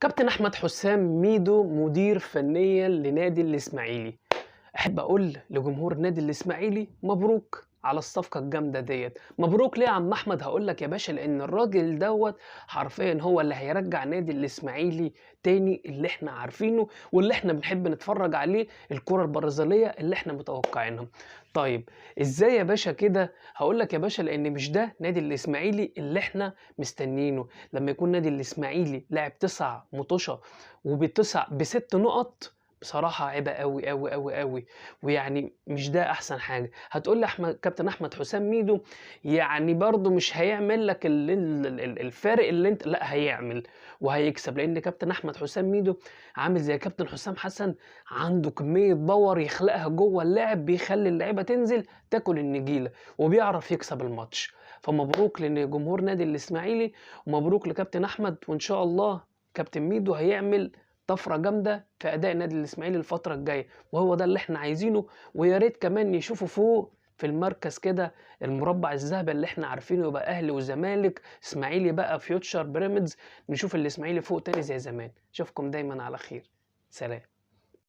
كابتن أحمد حسام ميدو مدير فنيا لنادي الإسماعيلي. أحب أقول لجمهور نادي الإسماعيلي مبروك على الصفقة الجامدة ديّة. مبروك ليه يا عم أحمد؟ هاقول لك يا باشا، لإن الراجل دوّة حرفيًا هو اللي هيرجّع نادي الإسماعيلي تاني اللي إحنا عارفينه واللي إحنا بنحب نتفرّج عليه، الكرة البرازيلية اللي إحنا متوقعينها. طيب إزاي يا باشا كده؟ هاقول لك يا باشا، لإن مش ده نادي الإسماعيلي اللي إحنا مستنيينه. لمّا يكون نادي الإسماعيلي لاعب 9 مُطوشة ب6 نُقط، بصراحة عيبة أوي، أوي، أوي، أوي. ويعني مش ده أحسن حاجة. هتقول لي كابتن أحمد حسام ميدو يعني برضه مش هيعمل لك الفارق اللي أنت، لأ هيعمل وهيكسب، لإن كابتن أحمد حسام ميدو عامل زي كابتن حسام حسن، عنده كمية باور يخلقها جوّه اللاعب، بيخلّي اللعيبة تنزل تاكل النجيلة، وبيعرف يكسب الماتش. فمبروك لجمهور نادي الإسماعيلي، ومبروك لكابتن أحمد، وإن شاء الله كابتن ميدو هيعمل طفرة جامدة في أداء النادي الإسماعيلي الفترة الجاية، وهو ده اللي إحنا عايزينه. ويا ريت كمان يشوفوا فوق في المركز كده المربع الذهبي اللي إحنا عارفينه، يبقى أهلي وزمالك، إسماعيلي بقى، فيوتشر، بيراميدز، نشوف الإسماعيلي فوق تاني زي زمان. أشوفكم دايمًا على خير. سلام.